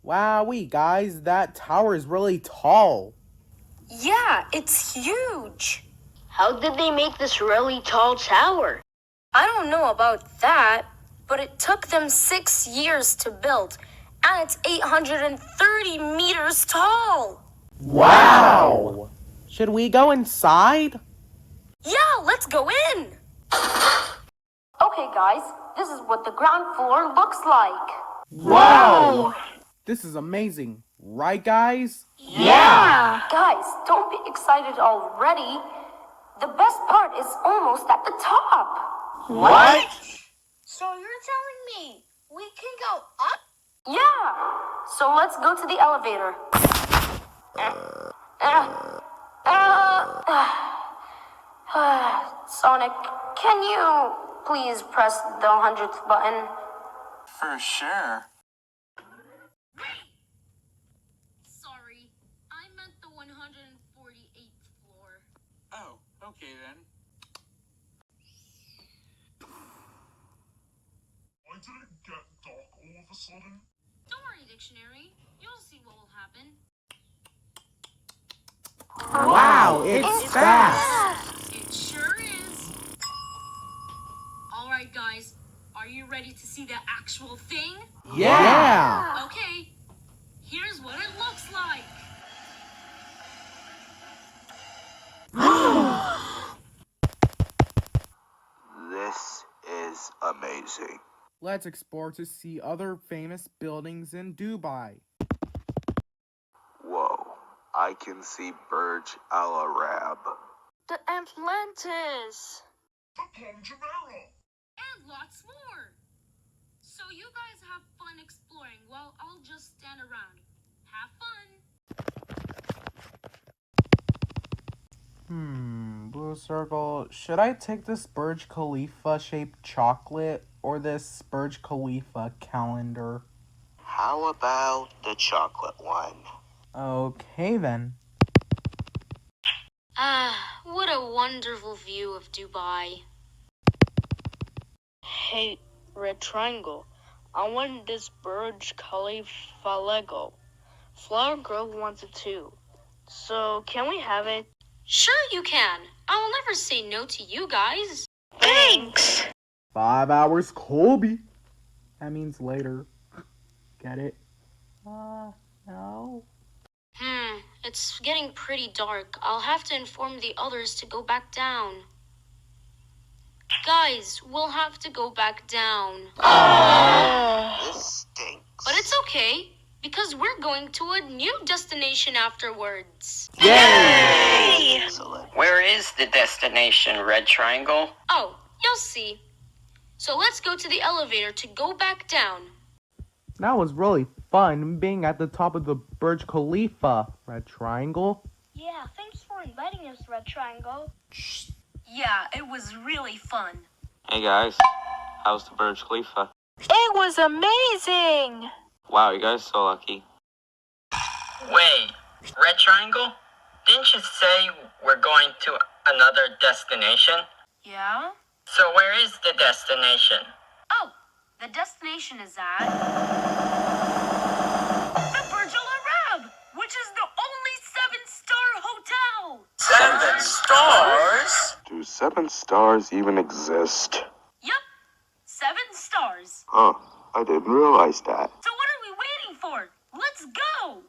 Wowee, guys, that tower is really tall. Yeah, it's huge. How did they make this really tall tower? I don't know about that, but it took them 6 years to build, and it's 830 meters tall. Wow! Should we go inside? Yeah, let's go in. Okay, guys, this is what the ground floor looks like. Wow! This is amazing, right, guys? Yeah! Guys, don't be excited already. The best part is almost at the top. What? So you're telling me we can go up? Yeah, so let's go to the elevator. Sonic, can you please press the 100th button? For sure. Sorry, I meant the 148th floor. Oh, okay then. Why did it get dark all of a sudden? Don't worry, Dictionary. You'll see what will happen. Wow, it's fast! It sure is. All right, guys. Are you ready to see the actual thing? Yeah! Okay. Here's what it looks like. This is amazing. Let's explore to see other famous buildings in Dubai. Whoa, I can see Burj Al Arab. The Atlantis. The Palm Jumeirah! And lots more. So you guys have fun exploring while I'll just stand around. Have fun. Blue circle. Should I take this Burj Khalifa shaped chocolate or this Burj Khalifa calendar? How about the chocolate one? Okay then. What a wonderful view of Dubai. Hey, Red Triangle, I want this Burj Khalifa Lego. Flower Girl wants it too. So, can we have it? Sure you can. I'll never say no to you guys. Thanks! 5 hours Colby. That means later. Get it? No. It's getting pretty dark. I'll have to inform the others to go back down. Guys, we'll have to go back down. This stinks. But it's okay, because we're going to a new destination afterwards. Yay! Excellent. Where is the destination, Red Triangle? Oh, you'll see. So let's go to the elevator to go back down. That was really fun being at the top of the Burj Khalifa, Red Triangle. Yeah, thanks for inviting us, Red Triangle. Yeah, it was really fun. Hey guys, how's the Burj Khalifa? It was amazing! Wow, you guys so lucky. Wait, Red Triangle? Didn't you say we're going to another destination? Yeah? So where is the destination? Oh, the destination is at the Burj Al Arab, which is the only 7-star hotel. 7 stars? Do 7 stars even exist? Yup, 7 stars. Huh, I didn't realize that. So what are we waiting for? Let's go!